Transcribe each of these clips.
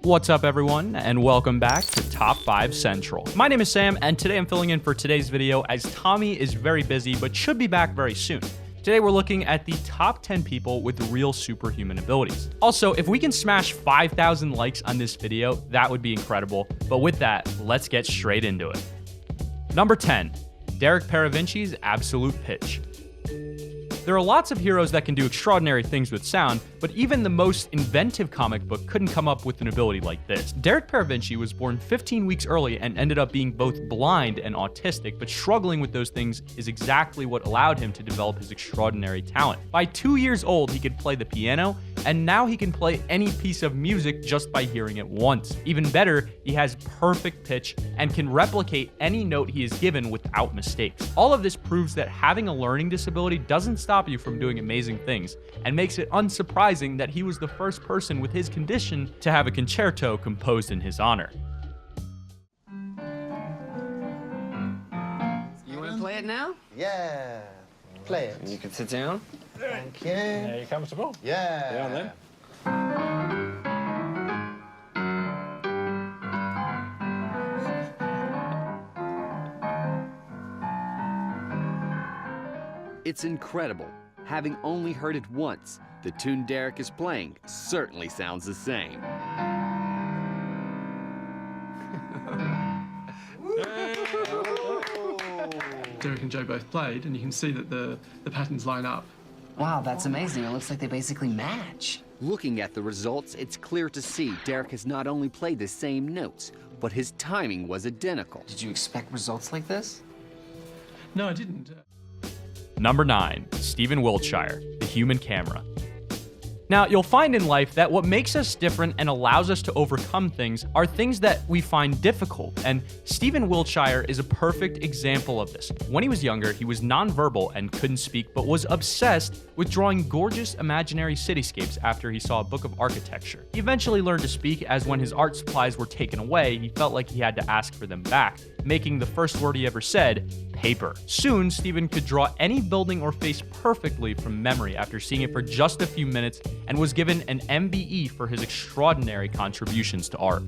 What's up everyone, and welcome back to Top 5 Central. My name is Sam, and today I'm filling in for today's video as Tommy is very busy but should be back very soon. Today we're looking at the top 10 people with real superhuman abilities. Also, if we can smash 5,000 likes on this video, that would be incredible. But with that, let's get straight into it. Number 10, Derek Paravici's Absolute Pitch. There are lots of heroes that can do extraordinary things with sound, but even the most inventive comic book couldn't come up with an ability like this. Derek Paravicini was born 15 weeks early and ended up being both blind and autistic, but struggling with those things is exactly what allowed him to develop his extraordinary talent. By 2 years old, he could play the piano, and now he can play any piece of music just by hearing it once. Even better, he has perfect pitch and can replicate any note he is given without mistakes. All of this proves that having a learning disability doesn't stop you from doing amazing things, and makes it unsurprising that he was the first person with his condition to have a concerto composed in his honor. You want to play it now? Yeah, play it. You can sit down. Thank you. Yeah, you comfortable? Yeah. Down there. It's incredible. Having only heard it once, the tune Derek is playing certainly sounds the same. Derek and Joe both played, and you can see that the patterns line up. Wow, that's amazing. It looks like they basically match. Looking at the results, it's clear to see Derek has not only played the same notes, but his timing was identical. Did you expect results like this? No, I didn't. Number 9, Stephen Wiltshire, the human camera. Now, you'll find in life that what makes us different and allows us to overcome things are things that we find difficult, and Stephen Wiltshire is a perfect example of this. When he was younger, he was nonverbal and couldn't speak, but was obsessed with drawing gorgeous imaginary cityscapes after he saw a book of architecture. He eventually learned to speak, as when his art supplies were taken away, he felt like he had to ask for them back, making the first word he ever said, paper. Soon, Stephen could draw any building or face perfectly from memory after seeing it for just a few minutes, and was given an MBE for his extraordinary contributions to art.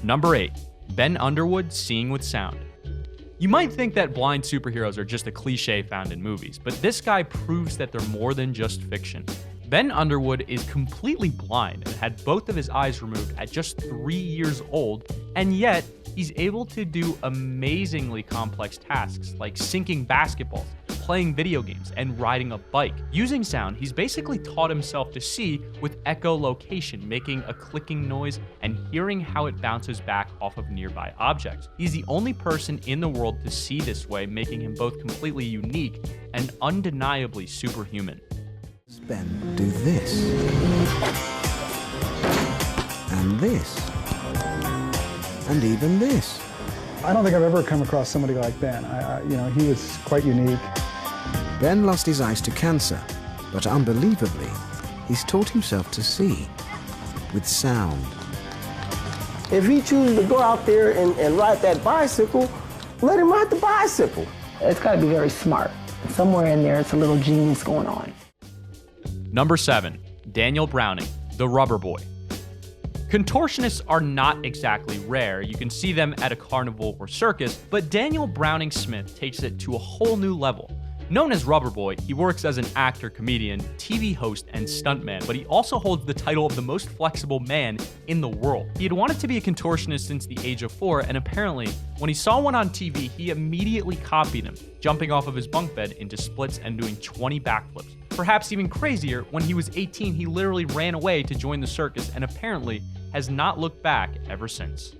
Number 8, Ben Underwood, Seeing with Sound. You might think that blind superheroes are just a cliche found in movies, but this guy proves that they're more than just fiction. Ben Underwood is completely blind and had both of his eyes removed at just 3 years old, and yet he's able to do amazingly complex tasks like sinking basketballs, playing video games, and riding a bike. Using sound, he's basically taught himself to see with echolocation, making a clicking noise and hearing how it bounces back off of nearby objects. He's the only person in the world to see this way, making him both completely unique and undeniably superhuman. Ben, do this. And this. And even this. I don't think I've ever come across somebody like Ben. He was quite unique. Ben lost his eyes to cancer, but unbelievably, he's taught himself to see with sound. If he chooses to go out there and ride that bicycle, let him ride the bicycle. It's got to be very smart. Somewhere in there, it's a little genius going on. Number 7, Daniel Browning, TheRubberBoy. Contortionists are not exactly rare. You can see them at a carnival or circus, but Daniel Browning Smith takes it to a whole new level. Known as Rubberboy, he works as an actor, comedian, TV host, and stuntman, but he also holds the title of the most flexible man in the world. He had wanted to be a contortionist since the age of 4, and apparently, when he saw one on TV, he immediately copied him, jumping off of his bunk bed into splits and doing 20 backflips. Perhaps even crazier, when he was 18, he literally ran away to join the circus and apparently has not looked back ever since.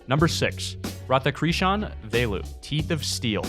Number 6, Rathakrishnan Velu, Teeth of Steel.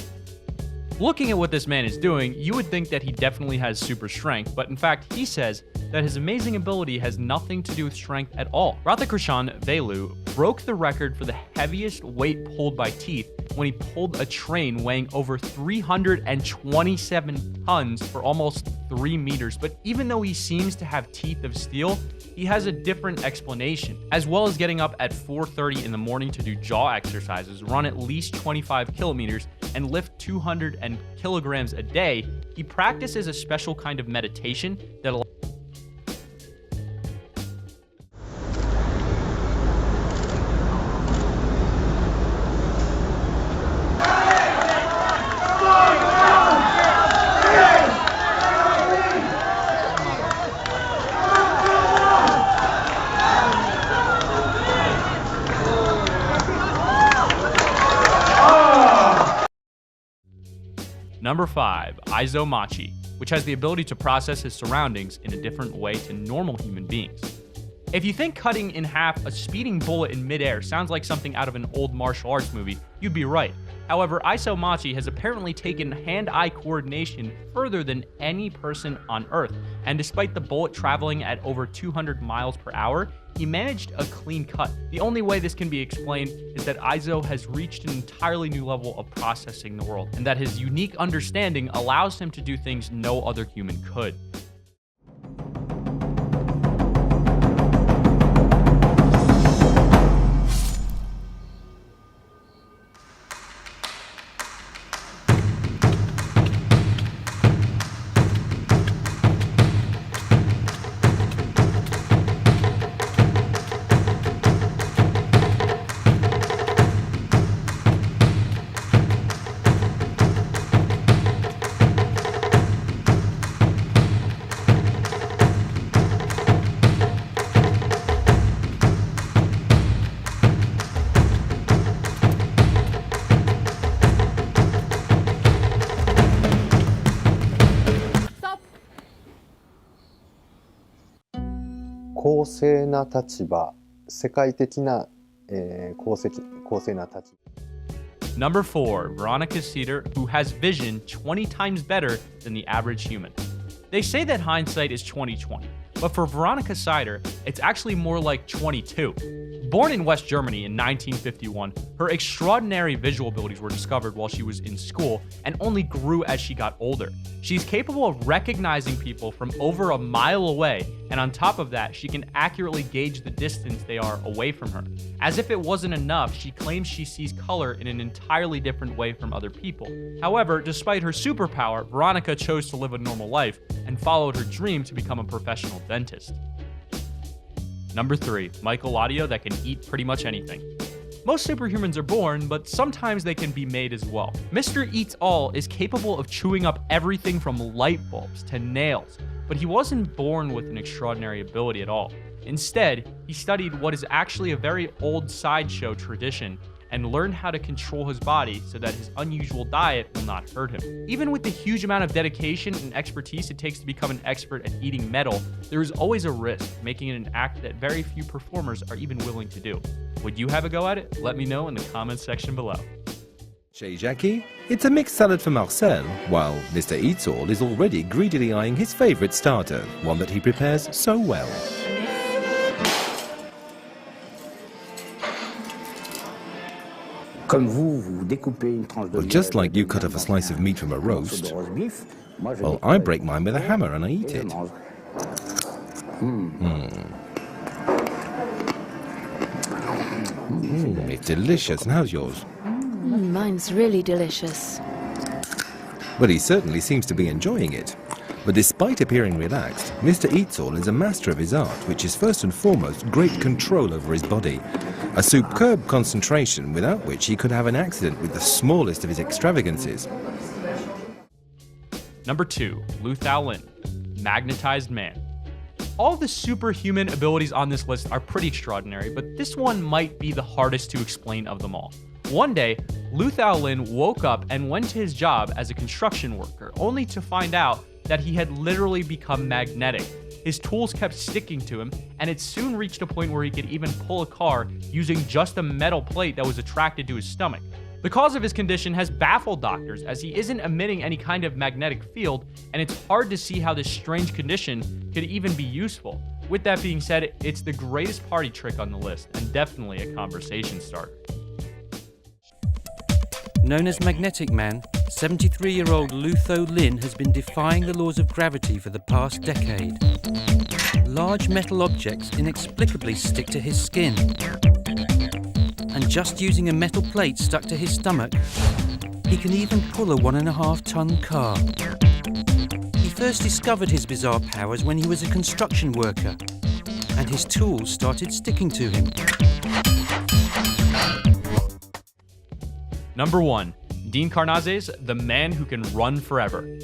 Looking at what this man is doing, you would think that he definitely has super strength, but in fact, he says that his amazing ability has nothing to do with strength at all. Rathakrishnan Velu broke the record for the heaviest weight pulled by teeth when he pulled a train weighing over 327 tons for almost 3 meters. But even though he seems to have teeth of steel, he has a different explanation. As well as getting up at 4:30 in the morning to do jaw exercises, run at least 25 kilometers, and lift 200 kilograms a day, he practices a special kind of meditation that allows Number 5, Isao Machii, which has the ability to process his surroundings in a different way to normal human beings. If you think cutting in half a speeding bullet in midair sounds like something out of an old martial arts movie, you'd be right. However, Isao Machii has apparently taken hand-eye coordination further than any person on Earth, and despite the bullet traveling at over 200 miles per hour, he managed a clean cut. The only way this can be explained is that Isao has reached an entirely new level of processing the world, and that his unique understanding allows him to do things no other human could. Stop. 公正な立場、世界的な、公正な立場。 Number 4, Veronica Seider, who has vision 20 times better than the average human. They say that hindsight is 20/20, but for Veronica Seider, it's actually more like 22. Born in West Germany in 1951, her extraordinary visual abilities were discovered while she was in school and only grew as she got older. She's capable of recognizing people from over a mile away, and on top of that, she can accurately gauge the distance they are away from her. As if it wasn't enough, she claims she sees color in an entirely different way from other people. However, despite her superpower, Veronica chose to live a normal life and followed her dream to become a professional dentist. Number 3, Michel Lotito that can eat pretty much anything. Most superhumans are born, but sometimes they can be made as well. Mr. Eats All is capable of chewing up everything from light bulbs to nails, but he wasn't born with an extraordinary ability at all. Instead, he studied what is actually a very old sideshow tradition and learned how to control his body so that his unusual diet will not hurt him. Even with the huge amount of dedication and expertise it takes to become an expert at eating metal, there is always a risk, making it an act that very few performers are even willing to do. Would you have a go at it? Let me know in the comments section below. Chez Jackie, it's a mixed salad for Marcel, while Mr. Eats All is already greedily eyeing his favorite starter, one that he prepares so well. Well, just like you cut off a slice of meat from a roast, well, I break mine with a hammer and I eat it. It's delicious. And how's yours? Mine's really delicious. Well, he certainly seems to be enjoying it. But despite appearing relaxed, Mr. Eats All is a master of his art, which is first and foremost great control over his body. A superb concentration without which he could have an accident with the smallest of his extravagances. Number 2, Thow, Magnetized Man. All the superhuman abilities on this list are pretty extraordinary, but this one might be the hardest to explain of them all. One day, Thow woke up and went to his job as a construction worker, only to find out that he had literally become magnetic. His tools kept sticking to him, and it soon reached a point where he could even pull a car using just a metal plate that was attracted to his stomach. The cause of his condition has baffled doctors, as he isn't emitting any kind of magnetic field, and it's hard to see how this strange condition could even be useful. With that being said, it's the greatest party trick on the list, and definitely a conversation starter. Known as Magnetic Man, 73-year-old Thow has been defying the laws of gravity for the past decade. Large metal objects inexplicably stick to his skin. And just using a metal plate stuck to his stomach, he can even pull a 1.5-ton car. He first discovered his bizarre powers when he was a construction worker, and his tools started sticking to him. Number 1. Dean Karnazes, the man who can run forever.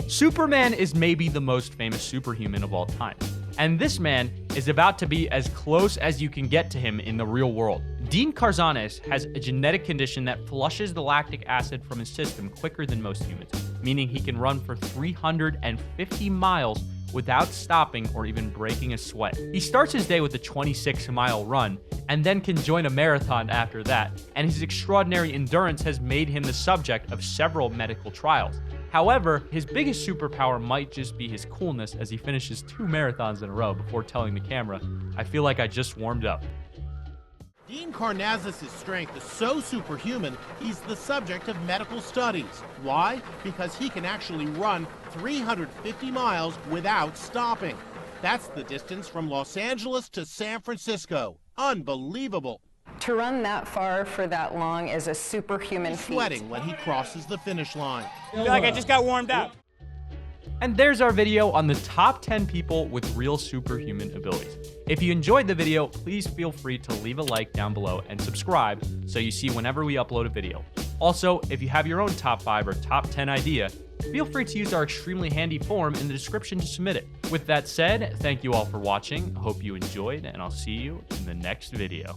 Superman is maybe the most famous superhuman of all time, and this man is about to be as close as you can get to him in the real world. Dean Karnazes has a genetic condition that flushes the lactic acid from his system quicker than most humans, meaning he can run for 350 miles without stopping or even breaking a sweat. He starts his day with a 26-mile run and then can join a marathon after that, and his extraordinary endurance has made him the subject of several medical trials. However, his biggest superpower might just be his coolness, as he finishes 2 marathons in a row before telling the camera, "I feel like I just warmed up." Dean Karnazes' strength is so superhuman, he's the subject of medical studies. Why? Because he can actually run 350 miles without stopping. That's the distance from Los Angeles to San Francisco. Unbelievable. To run that far for that long is a superhuman He's feat. sweating when he crosses the finish line. I feel like I just got warmed up. And there's our video on the top 10 people with real superhuman abilities. If you enjoyed the video, please feel free to leave a like down below and subscribe so you see whenever we upload a video. Also, if you have your own top 5 or top 10 idea, feel free to use our extremely handy form in the description to submit it. With that said, thank you all for watching. Hope you enjoyed, and I'll see you in the next video.